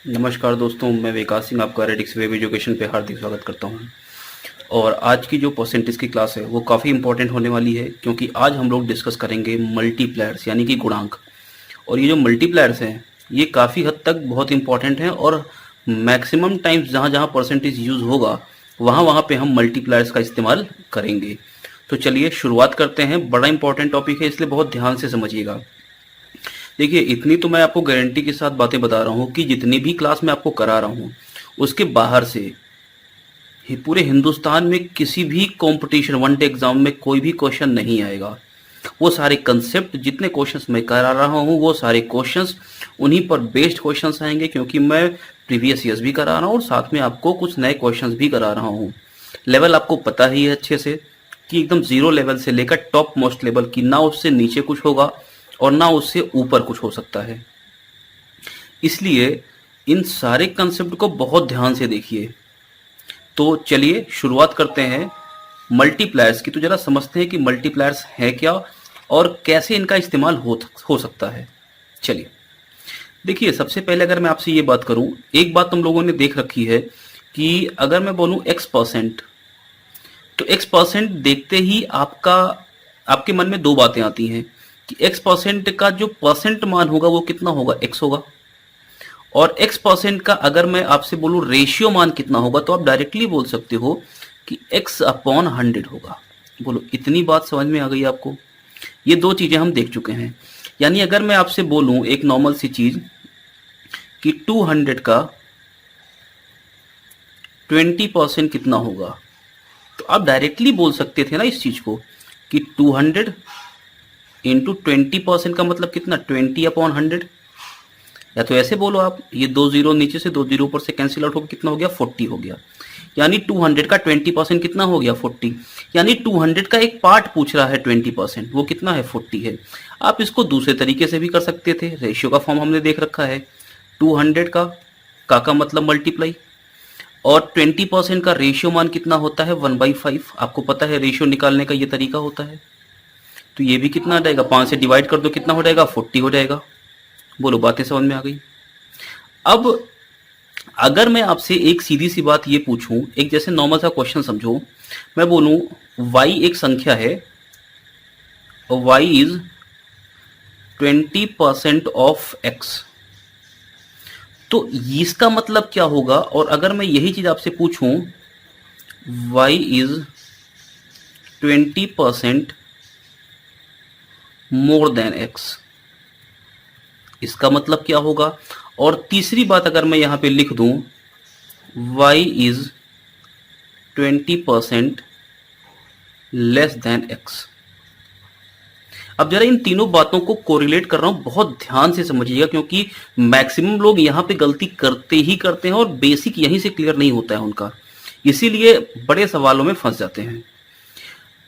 नमस्कार दोस्तों, मैं विकास सिंह आपका रेडिक्स वेब एजुकेशन पे हार्दिक स्वागत करता हूं। और आज की जो परसेंटेज की क्लास है वो काफ़ी इंपॉर्टेंट होने वाली है, क्योंकि आज हम लोग डिस्कस करेंगे मल्टीप्लायर्स यानी कि गुणांक। और ये जो मल्टीप्लायर्स हैं ये काफ़ी हद तक बहुत इंपॉर्टेंट हैं, और मैक्सिमम टाइम्स जहाँ जहाँ परसेंटेज यूज़ होगा वहाँ वहाँ पे हम मल्टीप्लायर्स का इस्तेमाल करेंगे। तो चलिए शुरुआत करते हैं। बड़ा इंपॉर्टेंट टॉपिक है, इसलिए बहुत ध्यान से समझिएगा। देखिए, इतनी तो मैं आपको गारंटी के साथ बातें बता रहा हूँ कि जितनी भी क्लास मैं आपको करा रहा हूँ उसके बाहर से पूरे हिंदुस्तान में किसी भी कंपटीशन वन डे एग्जाम में कोई भी क्वेश्चन नहीं आएगा। वो सारे कंसेप्ट जितने क्वेश्चंस मैं करा रहा हूँ वो सारे क्वेश्चंस उन्हीं पर बेस्ड क्वेश्चंस आएंगे, क्योंकि मैं प्रीवियस ईयर्स भी करा रहा हूँ और साथ में आपको कुछ नए क्वेश्चंस भी करा रहा हूँ। लेवल आपको पता ही है अच्छे से कि एकदम जीरो लेवल से लेकर टॉप मोस्ट लेवल की, ना उससे नीचे कुछ होगा और ना उससे ऊपर कुछ हो सकता है। इसलिए इन सारे कंसेप्ट को बहुत ध्यान से देखिए। तो चलिए शुरुआत करते हैं मल्टीप्लायर्स की। तो जरा समझते हैं कि मल्टीप्लायर्स है क्या और कैसे इनका इस्तेमाल हो सकता है। चलिए देखिए, सबसे पहले अगर मैं आपसे ये बात करूं, एक बात तुम लोगों ने देख रखी है कि अगर मैं बोलूं x%, तो x% देखते ही आपके मन में दो बातें आती हैं कि x% का जो परसेंट मान होगा वो कितना होगा, x होगा। और x% का अगर मैं आपसे बोलूं रेशियो मान कितना होगा, तो आप डायरेक्टली बोल सकते हो कि x/100 होगा। बोलो, इतनी बात समझ में आ गई आपको? ये दो चीजें हम देख चुके हैं। यानी अगर मैं आपसे बोलूं एक नॉर्मल सी चीज कि 200 का 20% कितना होगा, तो आप डायरेक्टली बोल सकते थे ना इस चीज को कि 200 इंटू 20% का मतलब कितना, 20/100। या तो ऐसे बोलो आप, ये दो जीरो नीचे से दो जीरो ऊपर से कैंसिल आउट होकर कितना हो गया, 40 हो गया। यानी 200 का 20% कितना हो गया, 40। यानी 200 का एक पार्ट पूछ रहा है 20%, वो कितना है, 40 है। आप इसको दूसरे तरीके से भी कर सकते थे, रेशियो का फॉर्म हमने देख रखा है। 200 का मतलब मल्टीप्लाई, और 20% का रेशियो मान कितना होता है, 1/5। आपको पता है रेशियो निकालने का ये तरीका होता है। तो ये भी कितना आ जाएगा, 5 से डिवाइड कर दो, कितना हो जाएगा, 40 हो जाएगा। बोलो, बातें समझ में आ गई? अब अगर मैं आपसे एक सीधी सी बात ये पूछूं, एक जैसे नॉर्मल सा क्वेश्चन समझो, मैं बोलूं y एक संख्या है और y इज 20% ऑफ x, तो इसका मतलब क्या होगा? और अगर मैं यही चीज आपसे पूछूं y is 20% more than x, इसका मतलब क्या होगा? और तीसरी बात अगर मैं यहां पे लिख दूं y is 20% less than x। अब जरा इन तीनों बातों को कोरिलेट कर रहा हूं, बहुत ध्यान से समझिएगा, क्योंकि मैक्सिमम लोग यहां पे गलती करते ही करते हैं और बेसिक यहीं से क्लियर नहीं होता है उनका, इसीलिए बड़े सवालों में फंस जाते हैं।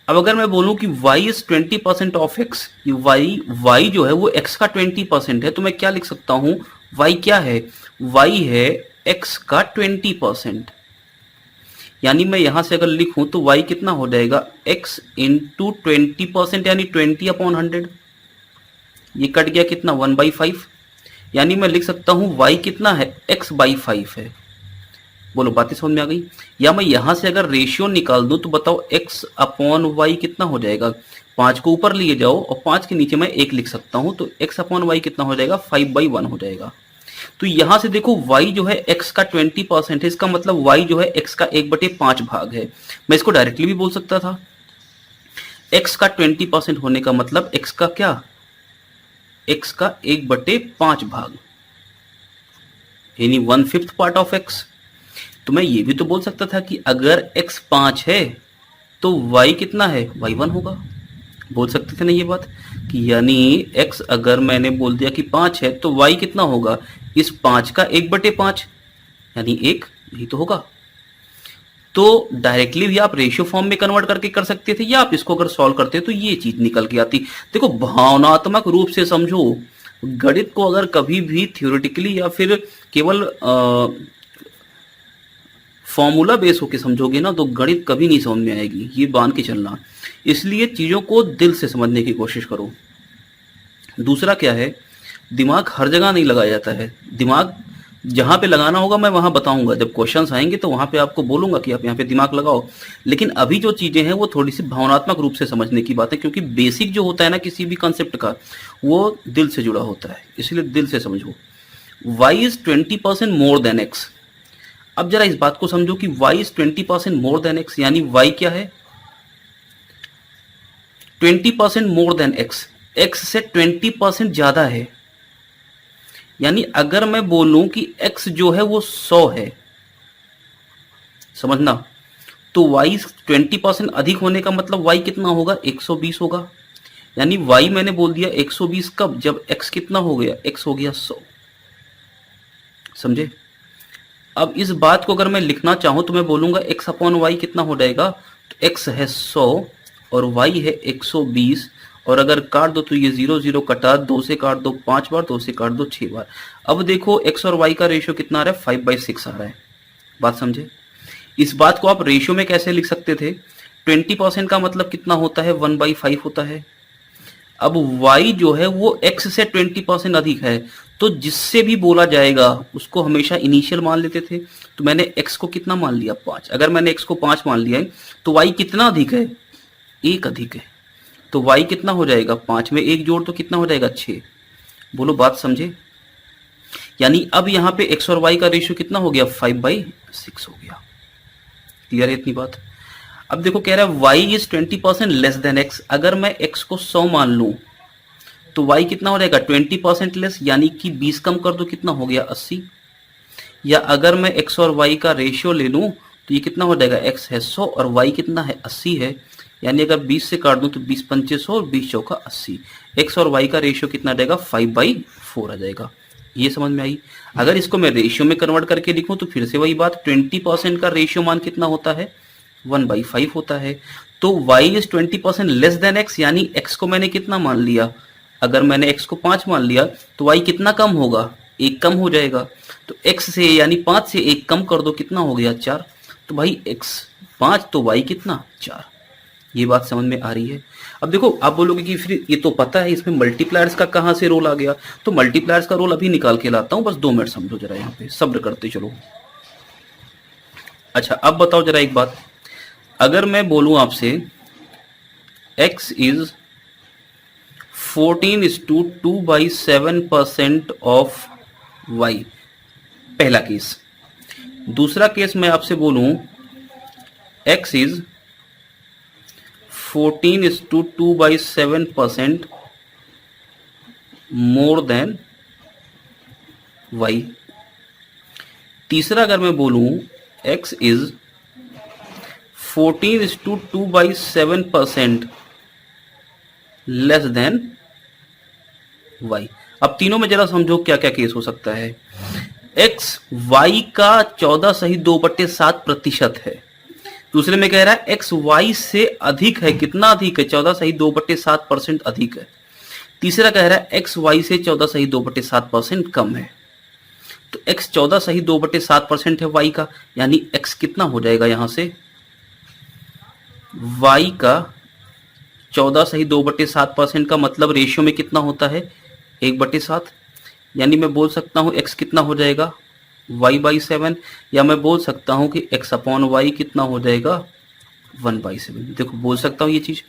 अब अगर मैं बोलूं कि y is 20% of x, y जो है वो x का 20% है, तो मैं क्या लिख सकता हूं, y क्या है, y है x का 20%। यानी मैं यहां से अगर लिखूं तो y कितना हो जाएगा, x इंटू 20%, यानी 20/100। ये कट गया कितना, 1/5। यानी मैं लिख सकता हूं y कितना है, x/5 है। बोलो, बातें समझ में आ गई? या मैं यहां से अगर रेशियो निकाल दूं तो बताओ x/y कितना हो जाएगा। 5 को ऊपर लिए जाओ और 5 के नीचे मैं 1 लिख सकता हूं, तो x/y कितना हो जाएगा, 5/1 हो जाएगा। तो यहां से देखो y जो है x का 20% है, इसका मतलब y जो है x का 1/5 भाग है। मैं इसको डायरेक्टली भी बोल सकता था, x का 20% होने का मतलब x का क्या, x का 1/5 भाग, यानी 1/5 पार्ट ऑफ x। तो मैं ये भी तो बोल सकता था कि अगर x 5 है तो y कितना है, y 1 होगा। बोल सकते थे ना ये बात, कि यानी x अगर मैंने बोल दिया कि 5 है तो y कितना होगा, इस 5 का 1/5, यानी 1, यही तो होगा। तो डायरेक्टली भी आप रेशियो फॉर्म में कन्वर्ट करके कर सकते थे, या आप इसको अगर सॉल्व करते तो ये चीज निकल के आती। देखो, भावनात्मक रूप से समझो, गणित को अगर कभी भी थ्योरेटिकली या फिर केवल फॉर्मूला बेस होके समझोगे ना, तो गणित कभी नहीं समझ में आएगी, ये बांध के चलना। इसलिए चीजों को दिल से समझने की कोशिश करो। दूसरा क्या है, दिमाग हर जगह नहीं लगाया जाता है। दिमाग जहां पे लगाना होगा मैं वहां बताऊंगा, जब क्वेश्चंस आएंगे तो वहां पे आपको बोलूंगा कि आप यहाँ पे दिमाग लगाओ। लेकिन अभी जो चीजें हैं वो थोड़ी सी भावनात्मक रूप से समझने की बात है, क्योंकि बेसिक जो होता है ना किसी भी कंसेप्ट का वो दिल से जुड़ा होता है, इसलिए दिल से समझो। y is 20% more than x। अब जरा इस बात को समझो कि y is 20% more than x, यानी y क्या है 20% मोर देन x, x से 20% ज्यादा है। यानी अगर मैं बोलूं कि x जो है वो 100 है, समझना, तो y 20% अधिक होने का मतलब y कितना होगा 120 होगा। यानी y मैंने बोल दिया 120 कब, जब x कितना हो गया, x हो गया 100। समझे? अब इस बात को अगर मैं लिखना चाहूं तो मैं बोलूंगा x अपॉन वाई कितना हो जाएगा, तो x है 100 और y है 120, और अगर काट दो तो ये 0 0 कटा, 2 से काट दो 5 बार, 2 से काट दो 6 बार। अब देखो x और y का रेशियो कितना आ रहा है, 5/6 आ रहा है। बात समझे? इस बात को आप रेशियो में कैसे लिख सकते थे, 20% का मतलब कितना होता है 1/5 होता है। अब y जो है वो x से 20% अधिक है, तो जिससे भी बोला जाएगा उसको हमेशा इनिशियल मान लेते थे। तो मैंने x को कितना मान लिया 5, अगर मैंने x को 5 मान लिया है तो y कितना अधिक है, 1 अधिक है। तो y कितना हो जाएगा, 5 में 1 जोड़ तो कितना हो जाएगा 6। बोलो बात समझे? यानी अब यहाँ पे x और y का रेशियो कितना हो गया 5/6 हो गया। क्लियर है इतनी बात? अब देखो कह रहा है y is 20% less than x। अगर मैं x को 100 मान लूं तो y कितना हो जाएगा 20% लेस, यानी कि 20 कम कर दो कितना हो गया 80। या अगर मैं x और y का रेशियो ले लूं तो ये कितना हो जाएगा, x है 100 और y कितना है 80 है, यानी अगर 20 से काट दूं तो 20 पंचे 100 और 20 चौका 80। x और y का रेशियो कितना जाएगा 5/4 आ जाएगा। ये समझ में आई? अगर इसको मैं रेशियो में कन्वर्ट करके लिखूं तो फिर से वही बात, 20% का रेशियो मान कितना होता है 1/5 होता है। तो y is 20% less than x, यानी x को मैंने कितना मान लिया, अगर मैंने x को 5 मान लिया तो y कितना कम होगा, 1 कम हो जाएगा। तो x से यानी 5 से 1 कम कर दो कितना हो गया 4। तो भाई x 5 तो y कितना 4। ये बात समझ में आ रही है? अब देखो आप बोलोगे कि फिर ये तो पता है, इसमें मल्टीप्लायर्स का कहां से रोल आ गया। तो मल्टीप्लायर्स का रोल अभी निकाल के लाता हूं, बस 2 मिनट समझो जरा, यहाँ पे सब्र करते चलो। अच्छा अब बताओ जरा एक बात, अगर मैं बोलूं आपसे x इज 14:2/7% ऑफ y, पहला केस। दूसरा केस मैं आपसे बोलूं x is 14:2/7% more than y। तीसरा अगर मैं बोलूं x is 14:2/7% less than y। अब तीनों में जरा समझो क्या क्या केस हो सकता है। x y का 14/2/7% है। दूसरे में कह रहा है x y से अधिक है, कितना अधिक है 14/2/7% अधिक है। तीसरा कह रहा है x y से 14/2/7% कम है। तो x 14/2/7% है y का, यानी x कितना हो जाएगा यहां से, y का 14/2/7% का मतलब रेशियो में कितना होता है 1/7। यानी मैं बोल सकता हूं x कितना हो जाएगा y/7, या मैं बोल सकता हूं कि x अपॉन y कितना हो जाएगा 1/7। देखो बोल सकता हूं ये चीज।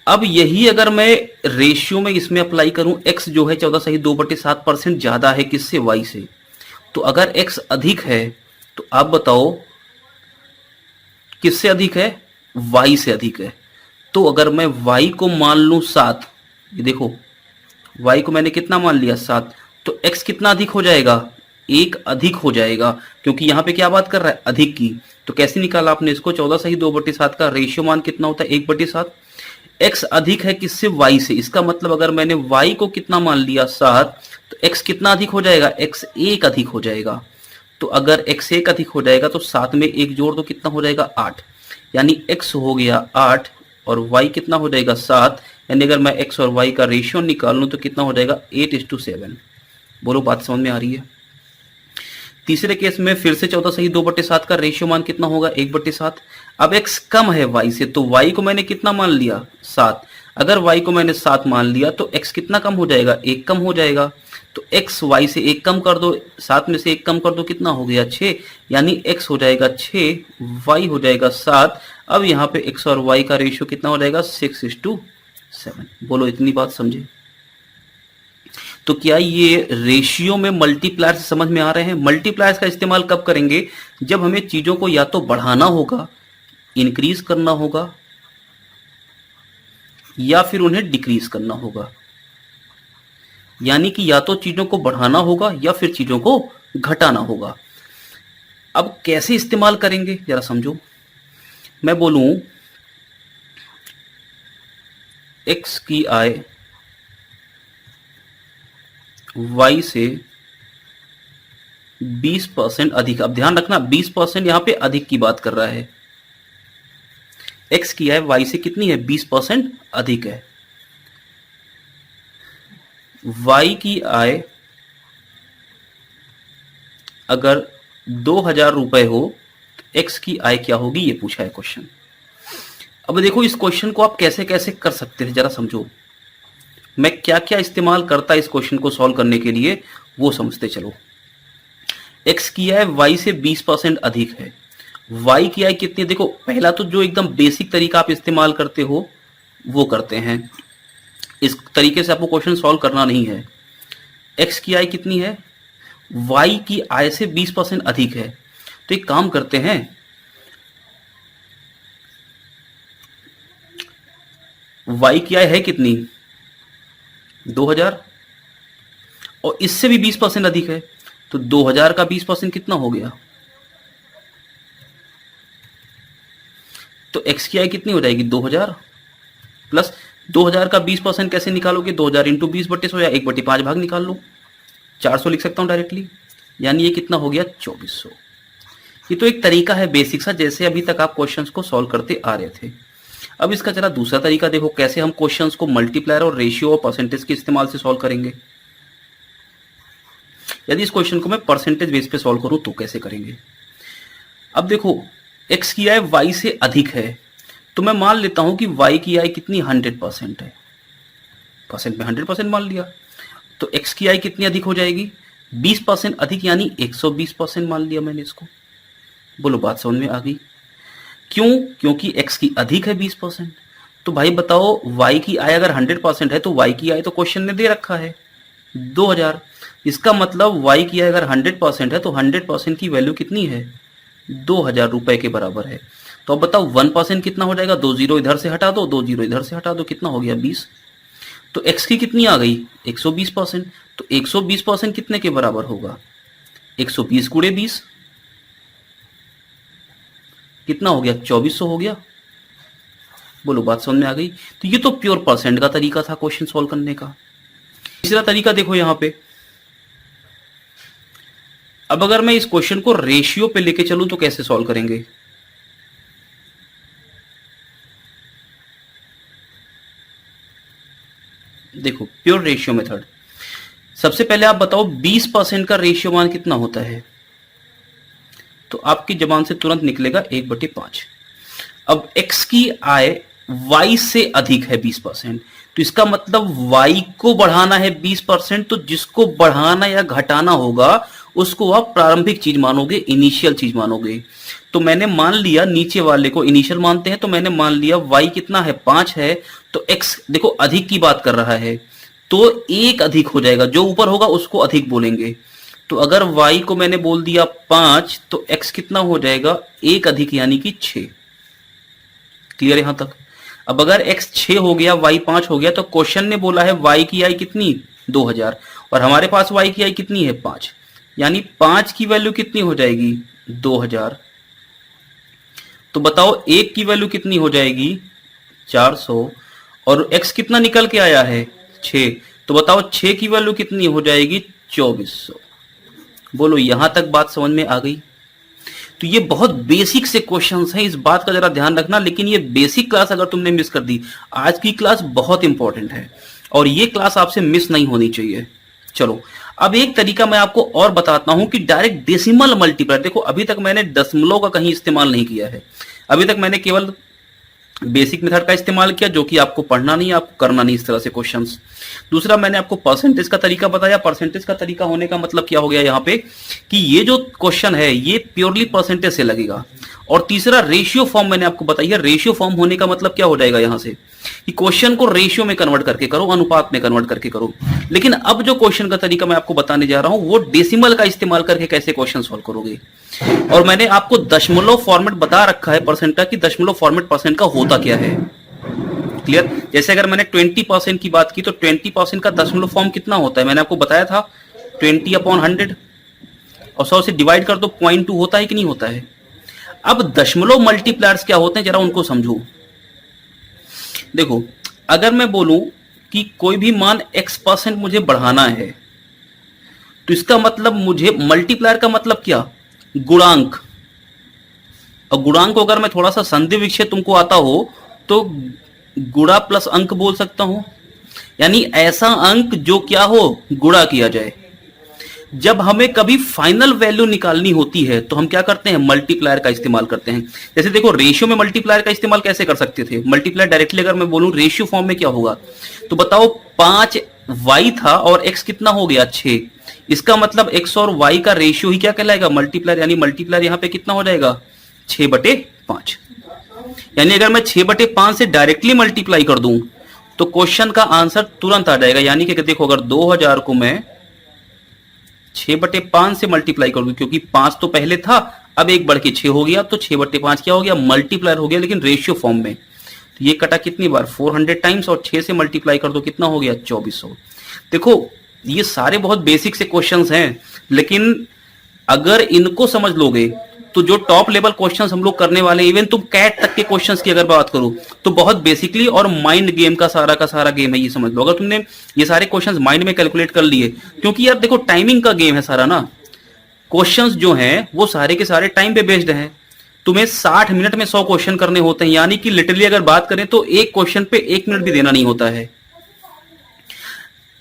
अब यही अगर मैं रेशियो में इसमें अप्लाई करूं, x जो है 14/2/7% ज्यादा है किससे, y से। तो अगर x अधिक है तो आप बताओ किससे अधिक है, y से अधिक है। तो अगर मैं y को मान लूं 7, ये देखो y को मैंने कितना मान लिया 7, तो x कितना अधिक हो जाएगा, 1 अधिक हो जाएगा, क्योंकि यहां पे क्या बात कर रहा है अधिक की। तो कैसे निकाला आपने इसको, 14/2/7 का रेशियो मान कितना होता है 1/7। x अधिक है किससे, y से। इसका मतलब अगर मैंने y को कितना मान लिया 7, तो x कितना अधिक हो जाएगा, x 1 अधिक हो जाएगा। तो अगर x 1 अधिक हो जाएगा तो 7 में 1 जोड़ दो कितना हो जाएगा 8, यानी x हो गया 8 और y कितना हो जाएगा 7। यानी अगर मैं x और y का रेशियो निकाल लूं तो कितना हो जाएगा 8:7। बोलो बात समझ में आ रही है? तीसरे केस में फिर से 14/2/7 का रेशियो मान कितना होगा 1/7। अब x कम है y से, तो y को मैंने कितना मान लिया 7। अगर y को मैंने 7 मान लिया तो x कितना कम हो जाएगा, 1 कम हो जाएगा। तो x y से एक कम कर दो, 7 में से एक कम कर दो, कितना हो गया 6, यानी x हो जाएगा 6, y हो जाएगा 7। अब यहाँ पे x और y का रेशियो कितना हो जाएगा 6:7। बोलो इतनी बात समझे? तो क्या ये रेशियो में मल्टीप्लायर से समझ में आ रहे हैं? मल्टीप्लायर्स का इस्तेमाल कब करेंगे? जब हमें चीजों को या तो बढ़ाना होगा, इंक्रीज करना होगा, या फिर उन्हें डिक्रीज करना होगा। यानी कि या तो चीजों को बढ़ाना होगा या फिर चीजों को घटाना होगा। अब कैसे इस्तेमाल करेंगे जरा समझो। मैं बोलूं x की आय y से 20% अधिक। अब ध्यान रखना 20% यहां पे अधिक की बात कर रहा है। x की आय y से कितनी है? 20% अधिक है। y की आय अगर 2000 रुपए हो तो x की आय क्या होगी, ये पूछा है क्वेश्चन। अब देखो इस क्वेश्चन को आप कैसे कैसे कर सकते हैं जरा समझो। मैं क्या क्या इस्तेमाल करता इस क्वेश्चन को सॉल्व करने के लिए वो समझते चलो। x की आय y से 20% अधिक है। y की आय कितनी है? देखो पहला तो जो एकदम बेसिक तरीका आप इस्तेमाल करते हो वो करते हैं। इस तरीके से आपको क्वेश्चन सॉल्व करना नहीं है। x की आय कितनी है? y की आय से 20% अधिक है। तो एक काम करते हैं, y की आय है कितनी? 2000, और इससे भी 20% अधिक है। तो 2000 का 20% कितना हो गया? तो x की आय कितनी हो जाएगी? 2000 प्लस 2000 का 20% कैसे निकालोगे? 2000 इंटू 20/100 या 1/5 भाग निकाल लो। 400 लिख सकता हूं डायरेक्टली, यानी ये कितना हो गया? 2400। ये तो एक तरीका है बेसिक सा, जैसे अभी तक आप क्वेश्चंस को सॉल्व करते आ रहे थे। अब इसका जरा दूसरा तरीका देखो, कैसे हम क्वेश्चंस को मल्टीप्लायर और रेशियो और परसेंटेज के इस्तेमाल से सॉल्व करेंगे। यदि इस क्वेश्चन को मैं परसेंटेज बेस पे सॉल्व करूं तो कैसे करेंगे? अब देखो x की आय y से अधिक है, तो मैं मान लेता हूं कि y की आय कितनी? 100% है। परसेंट में 100% मान लिया, तो x की आय कितनी अधिक हो जाएगी? 20% अधिक, यानी 120% मान लिया मैंने इसको। बोलो बात समझ में आ गई? क्यों? क्योंकि x की अधिक है 20%। तो भाई बताओ y की आय अगर 100% है तो y की आय तो क्वेश्चन में दे रखा है 2000। इसका मतलब y की आय अगर 100% है तो 100% की वैल्यू कितनी है? 2000 रुपए के बराबर है। तो अब बताओ 1% कितना हो जाएगा? 2 जीरो इधर से हटा दो, 2 जीरो इधर से हटा दो, कितना हो गया? 20। तो x की कितनी आ गई? 120%। तो 120% कितने के बराबर होगा? 120 गुणे 20, कितना हो गया? 2400 हो गया। बोलो बात समझ में आ गई? तो ये तो प्योर परसेंट का तरीका था क्वेश्चन सॉल्व करने का। तीसरा तरीका देखो यहां पे। अब अगर मैं इस क्वेश्चन को रेशियो पे लेके चलूं तो कैसे सॉल्व करेंगे? देखो प्योर रेशियो मेथड। सबसे पहले आप बताओ 20% का रेशियो मान कितना होता है? तो आपकी जबान से तुरंत निकलेगा 1/5। अब x की आय y से अधिक है 20%, तो इसका मतलब y को बढ़ाना है 20%। तो जिसको बढ़ाना या घटाना होगा उसको आप प्रारंभिक चीज मानोगे, इनिशियल चीज मानोगे। तो मैंने मान लिया नीचे वाले को इनिशियल मानते हैं, तो मैंने मान लिया y कितना है? 5 है। तो x देखो अधिक की बात कर रहा है, तो एक अधिक हो जाएगा, जो ऊपर होगा उसको अधिक बोलेंगे। तो अगर y को मैंने बोल दिया 5, तो x कितना हो जाएगा? एक अधिक यानी कि 6। क्लियर यहां तक? अब अगर x 6 हो गया, y 5 हो गया, तो क्वेश्चन ने बोला है y की आय कितनी? 2000, और हमारे पास y की आय कितनी है? 5, यानी 5 की वैल्यू कितनी हो जाएगी? 2000। तो बताओ 1 की वैल्यू कितनी हो जाएगी? 400, और x कितना निकल के आया है? 6। तो बताओ 6 की वैल्यू कितनी हो जाएगी? 2400। बोलो यहां तक बात समझ में आ गई? तो ये बहुत बेसिक से क्वेश्चंस हैं, इस बात का जरा ध्यान रखना। लेकिन ये बेसिक क्लास अगर तुमने मिस कर दी, आज की क्लास बहुत इंपॉर्टेंट है और ये क्लास आपसे मिस नहीं होनी चाहिए। चलो अब एक तरीका मैं आपको और बताता हूं कि डायरेक्ट डेसिमल मल्टीप्लायर। देखो अभी तक मैंने दशमलव का कहीं इस्तेमाल नहीं किया है, अभी तक मैंने केवल बेसिक मेथड का इस्तेमाल किया, जो कि आपको पढ़ना नहीं, आपको करना नहीं इस तरह से क्वेश्चंस। दूसरा, मैंने आपको परसेंटेज का तरीका बताया। परसेंटेज का तरीका होने का मतलब क्या हो गया यहाँ पे, कि ये जो क्वेश्चन है ये प्योरली परसेंटेज से लगेगा। और तीसरा, रेशियो फॉर्म मैंने आपको बताई है। रेशियो फॉर्म होने का मतलब क्या हो जाएगा यहाँ से, कि क्वेश्चन को रेशियो में कन्वर्ट करके करो, अनुपात में कन्वर्ट करके करो। लेकिन अब जो क्वेश्चन का तरीका मैं आपको बताने जा रहा हूं, वो डेसिमल का इस्तेमाल करके कैसे क्वेश्चन सॉल्व करोगे। और मैंने आपको दशमलव फॉर्मेट बता रखा है परसेंट का, कि दशमलव फॉर्मेट परसेंट का होता क्या है। क्लियर। जैसे अगर मैंने 20% की बात की, तो 20% का दशमलव फॉर्म कितना होता है, मैंने आपको बताया था 20/100, और 100 से डिवाइड कर दो, 0.2 होता है कि नहीं होता है। अब दशमलव मल्टीप्लायर्स क्या होते हैं, जरा उनको समझो। देखो, अगर मैं बोलूं कि कोई भी मान x% मुझे बढ़ाना है, तो इसका मतलब मुझे मल्टीप्लायर का मतलब क्या, गुणांक। और गुणांक को अगर मैं थोड़ा सा संधि विच्छेद तुमको आता हो, तो गुणा प्लस अंक बोल सकता हूं। यानी ऐसा अंक जो क्या हो, गुणा किया जाए। जब हमें कभी फाइनल वैल्यू निकालनी होती है, तो हम क्या करते हैं, मल्टीप्लायर का इस्तेमाल करते हैं। जैसे देखो, रेशियो में मल्टीप्लायर का इस्तेमाल कैसे कर सकते थे। मल्टीप्लायर डायरेक्टली अगर मैं बोलूं रेशियो फॉर्म में क्या होगा, तो बताओ 5y था और x कितना हो गया, 6। इसका मतलब x और y का रेशियो ही क्या कहलाएगा, मल्टीप्लायर। यानी मल्टीप्लायर यहां पे कितना हो जाएगा, 6/5। यानी अगर मैं 6/5 से डायरेक्टली मल्टीप्लाई कर दूं, तो क्वेश्चन का आंसर तुरंत आ जाएगा। यानी कि देखो, अगर 2000 को मैं 6/5 से मल्टीप्लाई कर दूं, क्योंकि 5 तो पहले था, अब एक बढ़ के 6 हो गया, तो 6/5 क्या हो गया, मल्टीप्लायर हो गया, लेकिन रेशियो फॉर्म में। तो ये कटा कितनी बार, 400 टाइम्स, और 6 से मल्टीप्लाई कर दो, कितना हो गया, 2400। देखो, ये सारे बहुत बेसिक से क्वेश्चंस हैं, लेकिन अगर इनको समझ लोगे, तो जो टॉप लेवल क्वेश्चंस हम लोग करने वाले हैं, इवन तुम कैट तक के क्वेश्चंस की अगर बात करो, तो बहुत बेसिकली और माइंड गेम का सारा गेम है, ये समझ लो। अगर तुमने ये सारे क्वेश्चंस माइंड में कैलकुलेट कर लिए, क्योंकि यार देखो, टाइमिंग का गेम है सारा ना। क्वेश्चंस जो हैं वो सारे के सारे टाइम पे बेस्ड हैं। तुम्हें 60 मिनट में 100 क्वेश्चन करने होते हैं, यानी कि लिटरली अगर बात करें तो एक क्वेश्चन पे 1 मिनट भी देना नहीं होता है।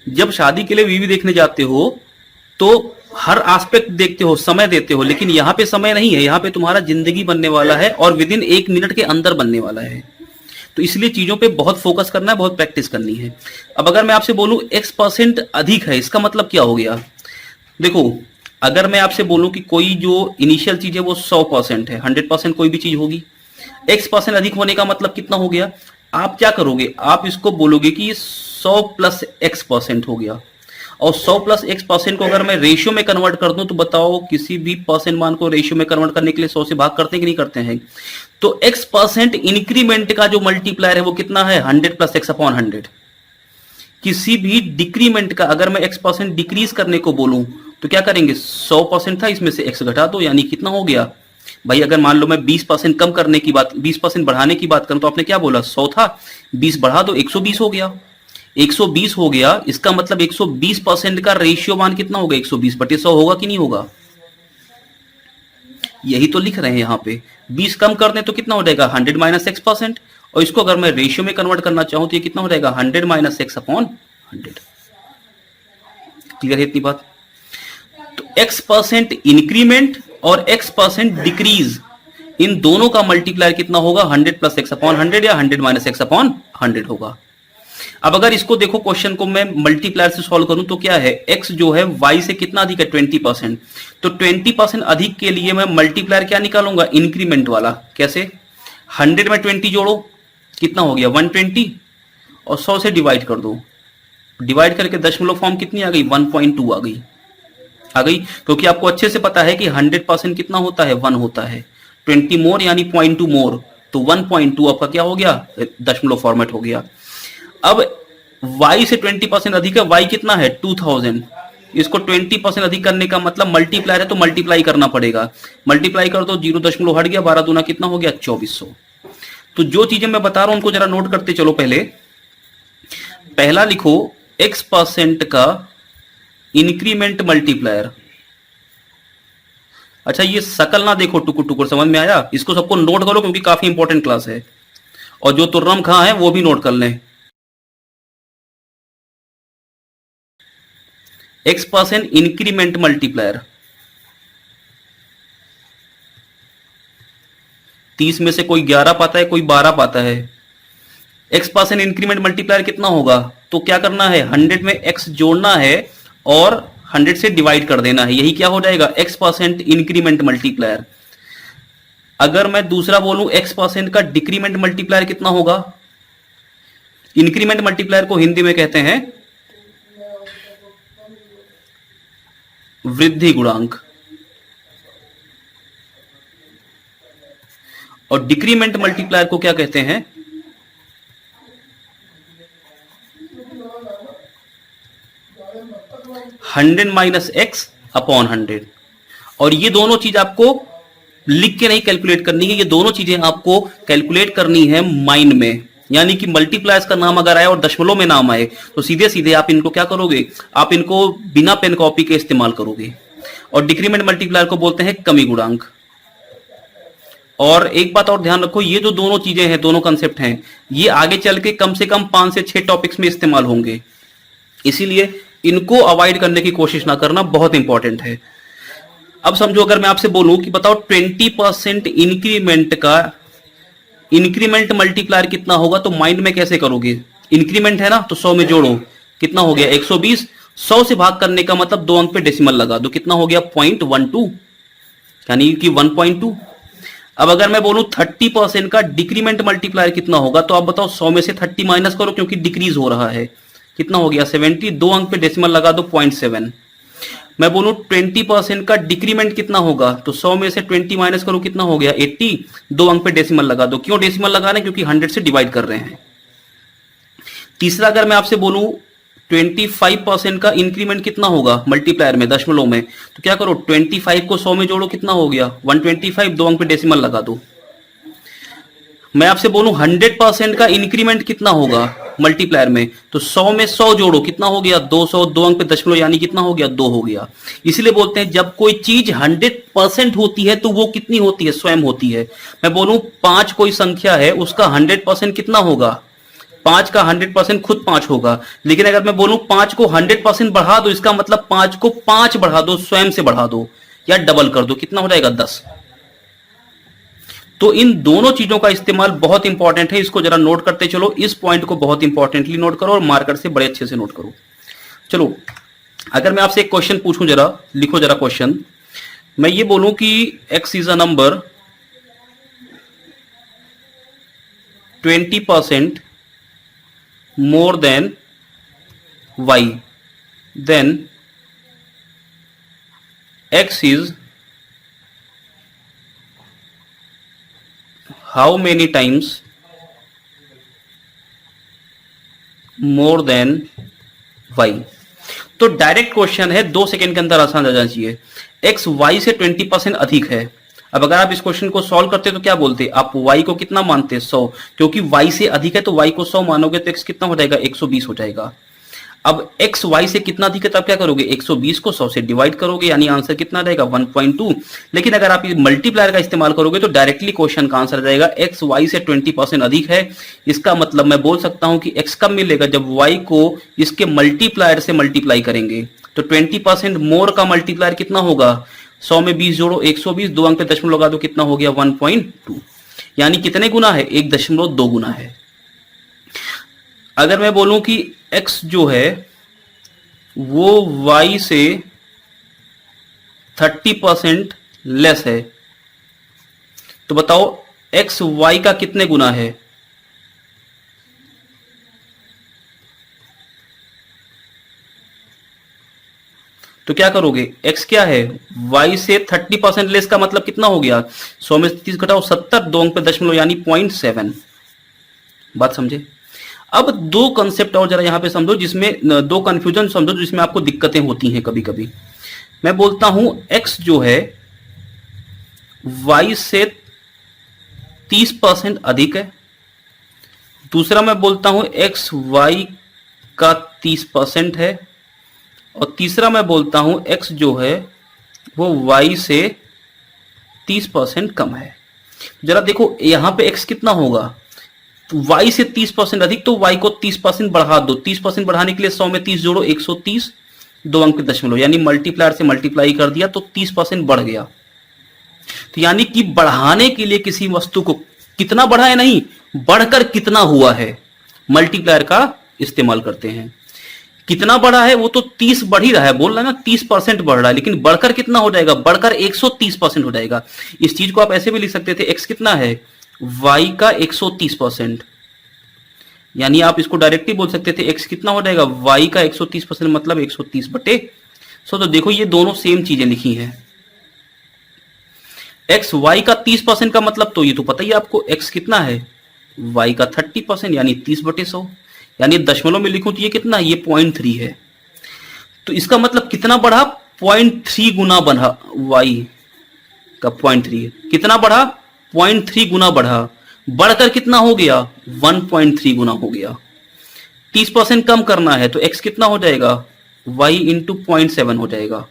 जब शादी के लिए बीवी देखने जाते हो, तो हर एस्पेक्ट देखते हो, समय देते हो, लेकिन यहां पे समय नहीं है, यहां पे तुम्हारा जिंदगी बनने वाला है, और विद इन 1 मिनट के अंदर बनने वाला है। तो इसलिए चीजों पे बहुत फोकस करना है, बहुत प्रैक्टिस करनी है। अब अगर मैं आपसे बोलूं x% अधिक है, इसका मतलब क्या हो गया। देखो, अगर मैं आपसे बोलूं कि कोई जो इनिशियल चीज है वो 100% है, 100% कोई भी चीज होगी, x% अधिक होने का मतलब कितना हो गया, आप क्या करोगे, आप इसको बोलोगे कि 100 प्लस x% हो गया। और 100 प्लस x% को अगर मैं रेशियो में कन्वर्ट कर दूं, तो बताओ, किसी भी परसेंट मान को रेशियो में कन्वर्ट करने के लिए 100 से भाग करते हैं कि नहीं करते हैं। तो x% इंक्रीमेंट का जो मल्टीप्लायर है वो कितना है, 100 प्लस x/100। किसी भी डिक्रीमेंट का अगर मैं x% डिक्रीज करने को बोलूं, तो क्या करेंगे, 100% था, इसमें से x घटा दो, यानी कितना हो गया भाई। अगर मान लो मैं 20% कम करने की बात, 20% बढ़ाने की बात करूं, तो आपने क्या बोला, 100 था, 20 बढ़ा दो, 120 हो गया। 120 हो गया, इसका मतलब 120% का रेशियो मान कितना होगा, 120/100 होगा कि नहीं होगा। यही तो लिख रहे हैं यहाँ पे। 20 कम कर दें तो कितना हो जाएगा, 100 माइनस x%। और इसको अगर मैं रेशियो में कन्वर्ट करना चाहूं, तो ये कितना हो जाएगा, 100 माइनस x/100। क्लियर है इतनी बात। तो x% इंक्रीमेंट और x% डिक्रीज, इन दोनों का मल्टीप्लायर कितना होगा, 100 प्लस x/100 या 100 माइनस x/100 होगा। अब अगर इसको देखो, क्वेश्चन को मैं मल्टीप्लायर से सॉल्व करूं, तो क्या है, x जो है y से कितना अधिक है, 20%। तो 20% अधिक के लिए मैं मल्टीप्लायर क्या निकालूंगा, इंक्रीमेंट वाला। कैसे, 100 में 20 जोड़ो, कितना हो गया, 120, और 100 से डिवाइड कर दो। डिवाइड करके दशमलव फॉर्म कितनी आ गई, 1.2 आ गई, क्योंकि आपको अच्छे से पता है कि 100% कितना होता है, 1 होता है। 20 मोर यानी 0.2 मोर, तो 1.2 आपका क्या हो गया, दशमलव फॉर्मेट हो गया। अब y से 20% अधिक है, y कितना है, 2000। इसको 20% अधिक करने का मतलब मल्टीप्लायर है, तो मल्टीप्लाई करना पड़ेगा। मल्टीप्लाई कर दो, 0 हट गया, 12 दूना कितना हो गया, 2400। तो जो चीजें मैं बता रहा हूं उनको जरा नोट करते चलो। पहला लिखो, x% का इंक्रीमेंट मल्टीप्लायर। अच्छा, ये शकल ना देखो, टुकुर टुकुर, समझ में आया। इसको सबको नोट करो, क्योंकि काफी इंपॉर्टेंट क्लास है। और जो तुर्रम खां है वो भी नोट कर लें। x% इंक्रीमेंट मल्टीप्लायर, 30 में से कोई 11 पाता है, कोई 12 पाता है। x% इंक्रीमेंट मल्टीप्लायर कितना होगा? तो क्या करना है, 100 में x जोड़ना है और 100 से डिवाइड कर देना है, यही क्या हो जाएगा, x% इंक्रीमेंट मल्टीप्लायर। अगर मैं दूसरा बोलूं x% का डिक्रीमेंट मल्टीप्लायर कितना होगा? इंक्रीमेंट मल्टीप्लायर को हिंदी में कहते हैं वृद्धि गुणांक, और डिक्रीमेंट मल्टीप्लायर को क्या कहते हैं? 100 माइनस एक्स अपॉन 100। और ये दोनों चीज आपको लिख के नहीं कैलकुलेट करनी है, ये दोनों चीजें आपको कैलकुलेट करनी है माइंड में। यानी कि मल्टीप्लायर्स का नाम अगर आए और दशमलव में नाम आए तो सीधे सीधे आप इनको क्या करोगे, आप इनको बिना पेन कॉपी के इस्तेमाल करोगे। और डिक्रीमेंट मल्टीप्लायर को बोलते हैं कमी गुणांक। और एक बात और ध्यान रखो, ये जो दोनों चीजें हैं, दोनों कंसेप्ट हैं, ये आगे चल के कम से कम 5 से 6 टॉपिक्स में इस्तेमाल होंगे, इसीलिए इनको अवॉइड करने की कोशिश ना करना, बहुत इंपॉर्टेंट है। अब समझो, अगर मैं आपसे बोलूं कि बताओ 20% इंक्रीमेंट का इंक्रीमेंट मल्टीप्लायर कितना होगा, तो माइंड में कैसे करोगे? इंक्रीमेंट है ना, तो 100 में जोड़ो, कितना हो गया 120। 100 से भाग करने का मतलब 2 अंक पे डेसिमल लगा दो, कितना हो गया 0.12, यानी कि 1.2। अब अगर मैं बोलूं 30% का डिक्रीमेंट मल्टीप्लायर कितना होगा, तो आप बताओ 100 में से 30 माइनस करो, क्योंकि डिक्रीज हो रहा है, कितना हो गया 70। 2 अंक पे डेसिमल लगा दो 0.7। मैं बोलूं 20% का डिक्रीमेंट कितना होगा, तो 100 में से 20 माइनस करो, कितना हो गया 80। 2 अंक पे डेसिमल लगा दो, क्यों डेसिमल लगा रहे हैं, क्योंकि 100 से डिवाइड कर रहे हैं। तीसरा, अगर मैं आपसे बोलूं 25% का इंक्रीमेंट कितना होगा मल्टीप्लायर में, दशमलव में, तो क्या करो 25 को 100 में जोड़ो, कितना हो गया 125। 2 अंक पे डेसिमल लगा दो। मैं आपसे बोलूं 100% का इंक्रीमेंट कितना होगा मल्टीप्लायर में, तो 100 में 100 जोड़ो, कितना हो गया 200। 2 अंक पे दशमलव, यानी कितना हो गया 2 हो गया। इसलिए बोलते हैं जब कोई चीज 100% होती है तो वो कितनी होती है, स्वयं होती है। मैं बोलूं 5 कोई संख्या है, उसका 100% कितना होगा, 5 का 100% खुद 5 होगा। लेकिन अगर मैं बोलूं 5 को 100% बढ़ा दो, इसका मतलब 5 को 5 बढ़ा दो, स्वयं से बढ़ा दो या डबल कर दो, कितना हो जाएगा 10। तो इन दोनों चीजों का इस्तेमाल बहुत इंपॉर्टेंट है, इसको जरा नोट करते चलो, इस पॉइंट को बहुत इंपॉर्टेंटली नोट करो और मार्कर से बड़े अच्छे से नोट करो। चलो, अगर मैं आपसे एक क्वेश्चन पूछूं, जरा लिखो जरा क्वेश्चन। मैं ये बोलूं कि x is a number 20% more than y, then x is how many times more than y। तो डायरेक्ट क्वेश्चन है, 2 सेकंड के अंदर आसान आ जाना चाहिए। x y से 20% अधिक है। अब अगर आप इस क्वेश्चन को सॉल्व करते तो क्या बोलते, आप y को कितना मानते 100, क्योंकि y से अधिक है तो y को 100 मानोगे तो x कितना हो जाएगा 120 हो जाएगा। अब x y से कितना अधिक है तब क्या करोगे, 120 को 100 से डिवाइड करोगे, यानी आंसर कितना रहेगा 1.2। लेकिन अगर आप मल्टीप्लायर का इस्तेमाल करोगे तो डायरेक्टली क्वेश्चन का आंसर आ जाएगा x y से 20% अधिक है। इसका मतलब मैं बोल सकता हूं कि x कब मिलेगा, जब y को इसके मल्टीप्लायर से मल्टीप्लाई करेंगे। तो 20% मोर का मल्टीप्लायर कितना होगा, 100 में 20 जोड़ो 120। 2 अंक पे दशमलव लगा दो, कितना हो गया 1.2, यानी कितने गुना है 1.2 गुना है। अगर मैं बोलूं कि x जो है वो y से 30% लेस है, तो बताओ x y का कितने गुना है। तो क्या करोगे, x क्या है, y से 30% लेस का मतलब कितना हो गया, 100 में 30 घटाओ 70। 2 अंक पे दशमलव, यानी 0.7। बात समझे। अब 2 कंसेप्ट और जरा यहां पे समझो, जिसमें 2 कंफ्यूजन समझो जिसमें आपको दिक्कतें होती हैं कभी कभी। मैं बोलता हूं x जो है y से 30% अधिक है। दूसरा मैं बोलता हूं x y का 30% है। और तीसरा मैं बोलता हूं x जो है वो y से 30% कम है। जरा देखो यहां पे x कितना होगा, तो y से 30% अधिक, तो y को 30% बढ़ा दो। 30% बढ़ाने के लिए 100 में 30 जोड़ो 130। 2 अंक पे दशमलव, यानी मल्टीप्लायर से मल्टीप्लाई कर दिया तो 30% बढ़ गया। तो यानी कि बढ़ाने के लिए किसी वस्तु को कितना बढ़ा है, नहीं बढ़कर कितना हुआ है, मल्टीप्लायर का इस्तेमाल करते हैं। कितना बढ़ा है, वो तो 30 बढ़ ही रहा है, बोल रहा है ना 30% बढ़ रहा है, लेकिन बढ़कर कितना हो जाएगा, बढ़कर 130% हो जाएगा। इस चीज को आप ऐसे भी लिख सकते थे, एक्स कितना है, वाई का 130%, यानी आप इसको डायरेक्टली बोल सकते थे एक्स कितना हो जाएगा, वाई का 130%, मतलब 130/100। तो देखो ये दोनों सेम चीजें लिखी हैं। एक्स वाई का 30% का मतलब तो ये तो पता ही है आपको, एक्स कितना है, वाई का 30%, यानी 30/100, यानी दशमलव में लिखूं तो ये कितना, ये 0.3 है। तो इसका मतलब कितना बढ़ा, 0.3 गुना बढ़ा, वाई का 0.3 है, कितना बढ़ा, 0.3 गुना बढ़ा, बढ़कर कितना हो गया, 1.3 गुना हो गया। 30% कम करना है तो x कितना हो जाएगा, y इंटू 0.7 हो जाएगा।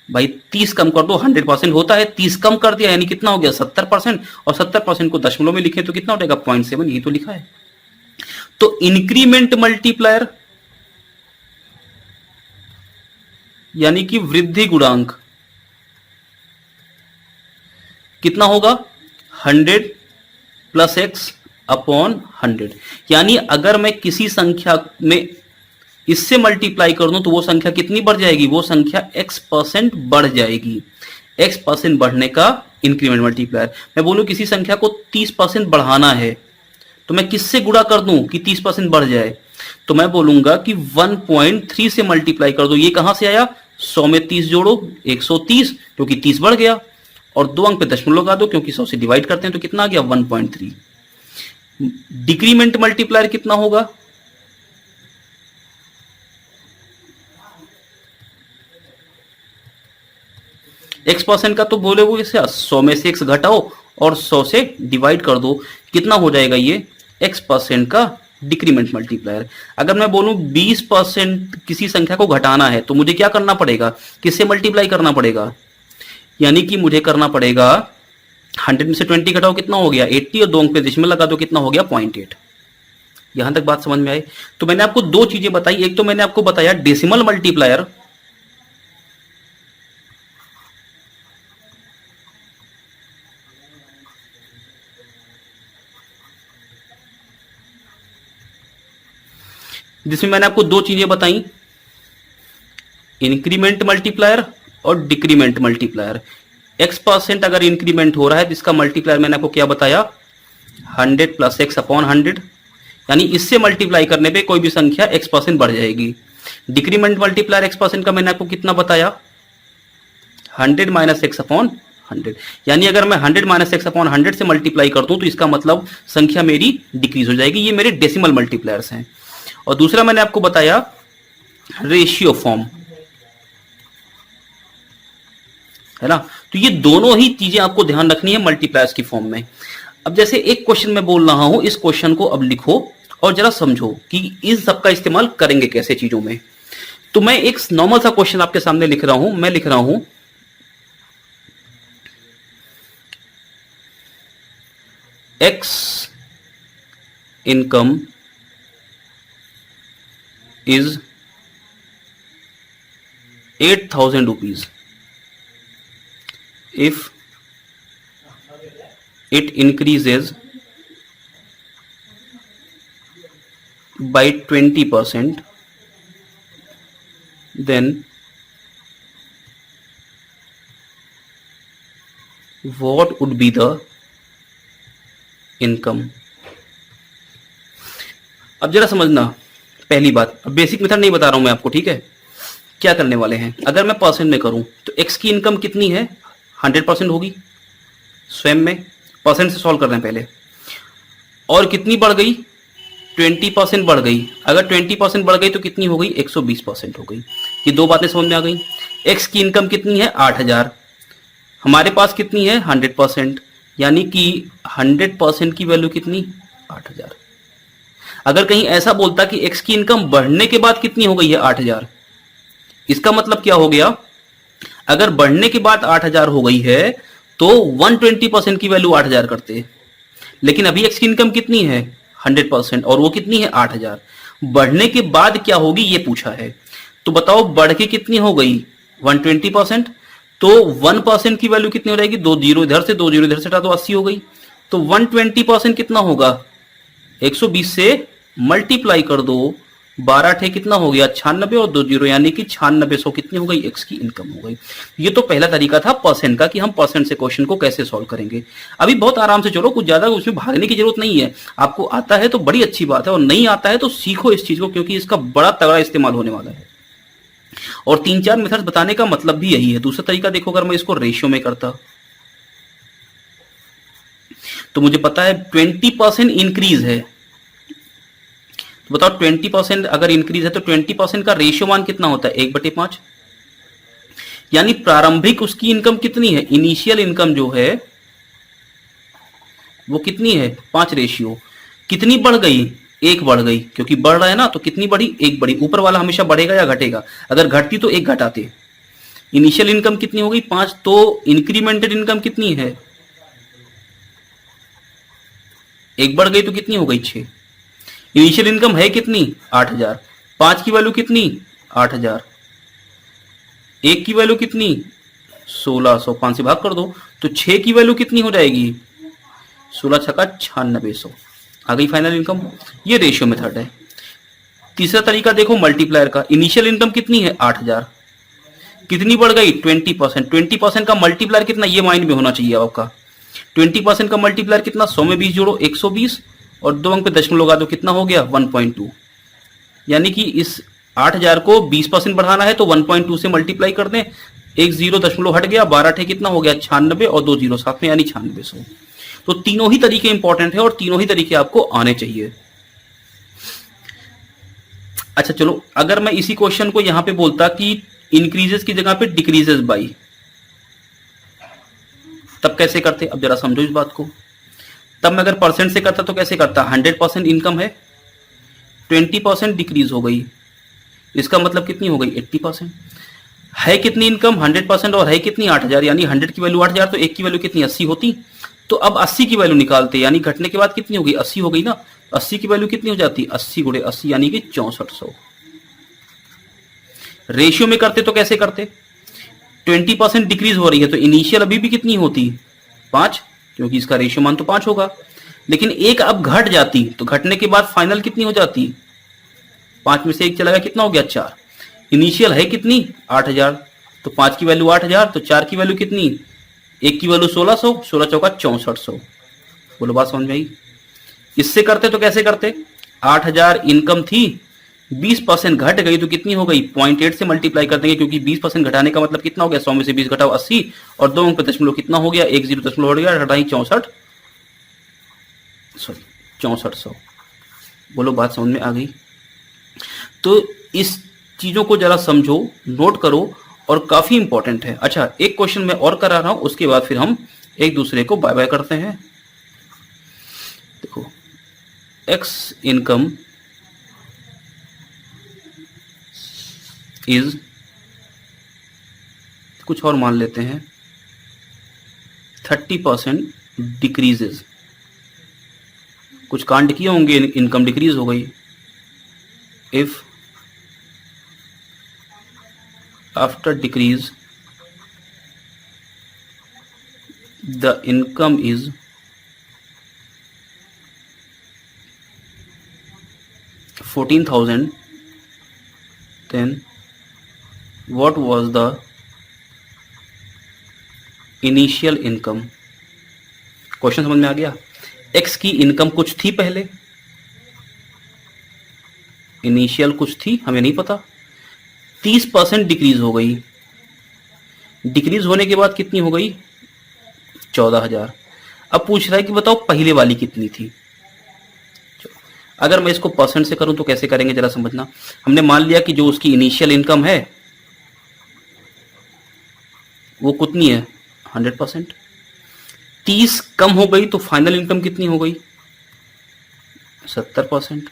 भाई 30 कम कर दो, 100% होता है, 30 कम कर दिया यानी कितना हो गया, 70%, और 70% को दशमलव में लिखे तो कितना हो जाएगा, 0.7, यही तो लिखा है। तो इंक्रीमेंट मल्टीप्लायर यानी कि वृद्धि गुणांक कितना होगा, 100 प्लस एक्स अपॉन 100। यानी अगर मैं किसी संख्या में इससे मल्टीप्लाई कर दूं तो वो संख्या कितनी बढ़ जाएगी, वो संख्या x% बढ़ जाएगी। x% बढ़ने का इंक्रीमेंट मल्टीप्लायर। मैं बोलूं किसी संख्या को 30% बढ़ाना है तो मैं किससे गुणा कर दूं कि 30% बढ़ जाए, तो मैं बोलूंगा कि 1.3 से मल्टीप्लाई कर दो। ये कहां से आया, 100 में 30 जोड़ो 130, क्योंकि 30 बढ़ गया, और 2 अंक पे दशमलव लगा दो क्योंकि 100 से डिवाइड करते हैं, तो कितना आ गया, 1.3। डिक्रीमेंट मल्टीप्लायर कितना होगा, x% का तो बोले वो इसे 100 में से x घटाओ और 100 से डिवाइड कर दो, कितना हो जाएगा ये x% का डिक्रीमेंट मल्टीप्लायर। अगर मैं बोलूं 20% किसी संख्या को घटाना है तो मुझे क्या करना पड़ेगा, किससे मल्टीप्लाई करना पड़ेगा, यानी कि मुझे करना पड़ेगा 100 में से 20 घटाओ कितना हो गया 80, और 2 अंक पे दशमलव लगा दो कितना हो गया 0.8। यहां तक बात समझ में आई। तो मैंने आपको दो चीजें बताई, एक तो मैंने आपको बताया डेसिमल मल्टीप्लायर, जिसमें मैंने आपको दो चीजें बताई, इंक्रीमेंट मल्टीप्लायर और डिक्रीमेंट मल्टीप्लायर। x% अगर इंक्रीमेंट हो रहा है तो इसका मल्टीप्लायर मैंने आपको क्या बताया, 100 प्लस एक्स अपॉन 100, यानी इससे मल्टीप्लाई करने पे कोई भी संख्या x% बढ़ जाएगी। डिक्रीमेंट मल्टीप्लायर x% का मैंने आपको कितना बताया, 100 माइनस एक्स अपॉन 100, यानी अगर मैं 100 माइनस एक्स अपॉन 100 से मल्टीप्लाई कर दूं तो इसका मतलब संख्या मेरी डिक्रीज हो जाएगी। ये मेरे डेसिमल मल्टीप्लायर्स हैं। और दूसरा मैंने आपको बताया रेशियो फॉर्म, है ना। तो ये दोनों ही चीजें आपको ध्यान रखनी है मल्टीप्लायर्स की फॉर्म में। अब जैसे एक क्वेश्चन मैं बोल रहा हूं, इस क्वेश्चन को अब लिखो और जरा समझो कि इस सब का इस्तेमाल करेंगे कैसे चीजों में। तो मैं एक नॉर्मल सा क्वेश्चन आपके सामने लिख रहा हूं, मैं लिख रहा हूं x income is 8,000 rupees if it increases by 20%, then what would be the income। अब जरा समझना, पहली बात, अब बेसिक मेथड नहीं बता रहा हूं मैं आपको, ठीक है। क्या करने वाले हैं, अगर मैं परसेंट में करूं तो x की इनकम कितनी है, 100% होगी स्वयं में, परसेंट से सॉल्व कर रहे हैं पहले, और कितनी बढ़ गई, 20% बढ़ गई। अगर 20% बढ़ गई तो कितनी हो गई, 120% हो गई। ये दो बातें समझ में आ गई। x की इनकम कितनी है, 8000, हमारे पास कितनी है 100%, यानी कि 100% की वैल्यू कितनी, 8000। अगर कहीं ऐसा बोलता कि x की इनकम बढ़ने के बाद कितनी हो गई है, 8000, इसका मतलब क्या हो गया, अगर बढ़ने के बाद 8000 हो गई है तो 120% की वैल्यू 8000 करते, लेकिन अभी x की इनकम कितनी है 100% और वो कितनी है 8000। बढ़ने के बाद क्या होगी ये पूछा है, तो बताओ बढ़ के कितनी हो गई 120%, तो 1% की वैल्यू कितनी हो जाएगी, 2 जीरो इधर से 2 जीरो इधर से हटा तो 80 हो गई। तो 120% कितना होगा, 120 से मल्टीप्लाई कर दो, 12 ठे कितना हो गया 96 और 2 जीरो यानी कि 9600 कितनी हो गई, एक्स की इनकम हो गई। ये तो पहला तरीका था परसेंट का कि हम परसेंट से क्वेश्चन को कैसे सॉल्व करेंगे। अभी बहुत आराम से चलो, कुछ ज्यादा उसमें भागने की जरूरत नहीं है। आपको आता है तो बड़ी अच्छी बात है, और नहीं आता है तो सीखो इस चीज को, क्योंकि इसका बड़ा तगड़ा इस्तेमाल होने वाला है। और 3-4 मेथड बताने का मतलब भी यही है। दूसरा तरीका देखो, अगर मैं इसको रेशियो में करता तो मुझे पता है 20% इंक्रीज है, तो बताओ 20% अगर इंक्रीज है तो 20% का रेशियो मान कितना होता है, 1/5। यानी प्रारंभिक उसकी इनकम कितनी है, इनिशियल इनकम जो है वो कितनी है, 5 रेशियो। कितनी बढ़ गई, 1 बढ़ गई, क्योंकि बढ़ रहा है ना, तो कितनी बढ़ी, 1 बढ़ी। ऊपर वाला हमेशा बढ़ेगा या घटेगा, अगर घटती तो 1 घटाते। इनिशियल इनकम कितनी हो गई, 5, तो इंक्रीमेंटेड इनकम कितनी है, 1 बढ़ गई तो कितनी हो गई, 6। इनिशियल इनकम है कितनी, 8000। 5 की वैल्यू कितनी, 8000। 1 की वैल्यू कितनी, 1600। 5 से भाग कर दो तो 6 की वैल्यू कितनी हो जाएगी, 16 छक्का 9600 आ गई फाइनल इनकम। ये रेशियो मेथड है। तीसरा तरीका देखो मल्टीप्लायर का। इनिशियल इनकम कितनी है, 8000। कितनी बढ़ गई, 20%। 20% का मल्टीप्लायर कितना, ये माइंड में होना चाहिए आपका। 20% का मल्टीप्लायर कितना, 100 में 20 जोड़ो 120 और 2 अंक पे दशमलव लगा दो, कितना हो गया 1.2। यानी कि इस 8000 को 20% बढ़ाना है तो 1.2 से मल्टीप्लाई कर दें, 1 जीरो दशमलव हट गया, 12 ठे कितना हो गया 96 और 2 जीरो साथ में यानी 9600। तो तीनों ही तरीके इंपॉर्टेंट है और तीनों ही तरीके आपको आने चाहिए। अच्छा चलो, अगर मैं इसी क्वेश्चन को यहां पे बोलता कि इंक्रीजेस की जगह पे डिक्रीजेस बाई, तब कैसे करते, अब जरा समझो इस बात को। तब मैं अगर परसेंट से करता तो कैसे करता, 100% इनकम है, 20% डिक्रीज हो गई, इसका मतलब कितनी हो गई 80%। है कितनी इनकम 100% और है कितनी 8000, यानी 100 की वैल्यू 8000 तो 1 की वैल्यू कितनी 80 होती। तो अब 80 की वैल्यू निकालते, यानी घटने के बाद कितनी होगी 80 हो गई ना। 80 की वैल्यू कितनी हो जाती, 80 गुणे 80 यानी कि 6400। रेशियो में करते तो कैसे करते, 20% डिक्रीज हो रही है तो इनिशियल अभी भी कितनी होती 5, क्योंकि इसका रेशियो मान तो 5 होगा। लेकिन 1 अब घट जाती तो घटने के बाद फाइनल कितनी हो जाती, 5 में से 1 चला गया, कितना हो गया 4। इनिशियल है कितनी 8000, तो 5 की वैल्यू 8000, तो 4 की वैल्यू कितनी, 1 की वैल्यू 1600, 16 चौका 6400। बोलो बात समझ में आई। इससे करते तो कैसे करते, 8000 इनकम थी, 20% घट गई तो कितनी हो गई 0.8 से मल्टीप्लाई कर देंगे, क्योंकि 20% घटाने का मतलब कितना हो गया, 100 में से 20 घटाओ 80 और 2 अंक पे दशमलव कितना हो गया 1 जीरो दशमलव हो गया, घटाई 6400। बोलो बात समझ में आ गई। तो इस चीजों को जरा समझो, नोट करो और काफी इंपॉर्टेंट है। अच्छा एक क्वेश्चन मैं और करा रहा हूं, उसके बाद फिर हम एक दूसरे को बाय बाय करते हैं। देखो एक्स इनकम इज, कुछ और मान लेते हैं, 30% डिक्रीजेज। कुछ कांड किए होंगे, इनकम डिक्रीज हो गई। If after decrease the income is 14,000, then what was the initial income. Question समझ में आ गया। एक्स की इनकम कुछ थी पहले, इनिशियल कुछ थी, हमें नहीं पता, 30% डिक्रीज हो गई। डिक्रीज होने के बाद कितनी हो गई 14,000। अब पूछ रहा है कि बताओ पहले वाली कितनी थी। अगर मैं इसको परसेंट से करूं तो कैसे करेंगे जरा समझना। हमने मान लिया कि जो उसकी इनिशियल इनकम है वो कितनी है 100%। 30 कम हो गई तो फाइनल इनकम कितनी हो गई 70%।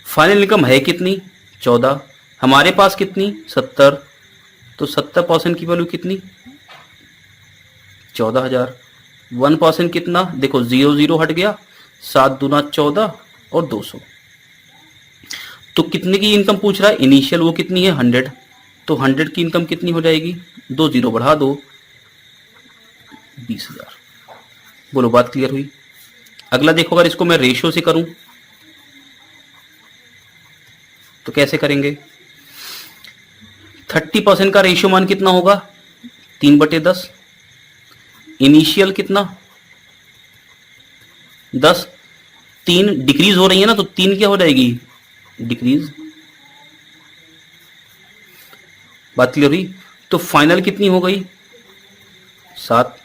फाइनल इनकम है कितनी 14, हमारे पास कितनी 70, तो 70% की वैल्यू कितनी 14,000। 1% कितना, देखो 0 0 हट गया, 7 दूना 14 और 200। तो कितने की इनकम पूछ रहा है, इनिशियल वो कितनी है 100, तो 100 की इनकम कितनी हो जाएगी, 2 जीरो बढ़ा दो, 20,000। बोलो बात क्लियर हुई। अगला देखो, अगर इसको मैं रेशियो से करूं तो कैसे करेंगे। 30% का रेशियो मान कितना होगा, 3/10। इनिशियल कितना, 10। 3 डिक्रीज हो रही है ना, तो 3 क्या हो जाएगी, डिक्रीज। बात क्लियर हुई। तो फाइनल कितनी हो गई, 7।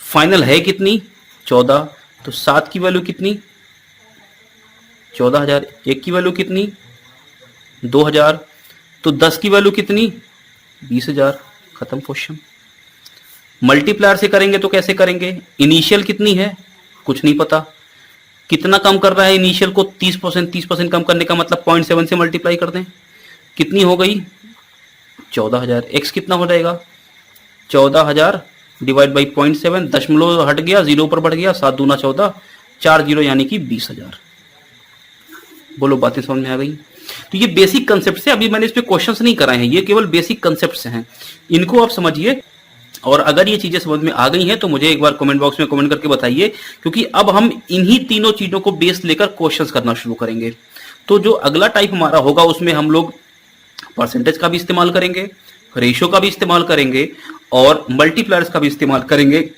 फाइनल है कितनी, 14। तो 7 की वैल्यू कितनी, 14,000। 1 की वैल्यू कितनी, 2,000। तो 10 की वैल्यू कितनी, 20,000। खत्म क्वेश्चन। मल्टीप्लायर से करेंगे तो कैसे करेंगे, इनिशियल कितनी है, कुछ नहीं पता। कितना कम कर रहा है इनिशियल को, 30%। 30% कम करने का मतलब 0.7 से मल्टीप्लाई कर दें, कितनी हो गई, 14,000। एक्स कितना हो जाएगा, 14,000 डिवाइड बाई 0.7, दशमलव हट गया, जीरो पर बढ़ गया, 7 दूना 14, 4 जीरो यानी कि 20,000। बोलो बातें समझ में आ गई। तो ये बेसिक कंसेप्ट है, अभी मैंने इस पे क्वेश्चंस नहीं कराए हैं, ये केवल बेसिक कंसेप्ट्स हैं, इनको आप समझिए। और अगर ये चीजें समझ में आ गई हैं तो मुझे एक बार कमेंट बॉक्स में कमेंट करके बताइए, क्योंकि अब हम इन्हीं तीनों चीजों को बेस लेकर क्वेश्चंस करना शुरू करेंगे। तो जो अगला टाइप हमारा होगा उसमें हम लोग परसेंटेज का भी इस्तेमाल करेंगे, रेशियो का भी इस्तेमाल करेंगे और मल्टीप्लायर्स का भी इस्तेमाल करेंगे।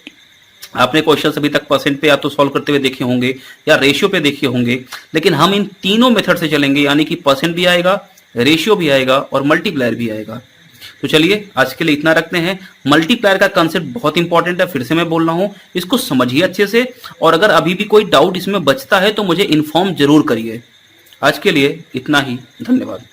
आपने क्वेश्चन अभी तक परसेंट पे या तो सॉल्व करते हुए देखे होंगे या रेशियो पे देखे होंगे, लेकिन हम इन तीनों मेथड से चलेंगे, यानी कि परसेंट भी आएगा, रेशियो भी आएगा और मल्टीप्लायर भी आएगा। तो चलिए आज के लिए इतना रखते हैं। मल्टीप्लायर का कंसेप्ट बहुत इंपॉर्टेंट है, फिर से मैं बोल रहा हूं, इसको समझिए अच्छे से। और अगर अभी भी कोई डाउट इसमें बचता है तो मुझे इन्फॉर्म जरूर करिए। आज के लिए इतना ही, धन्यवाद।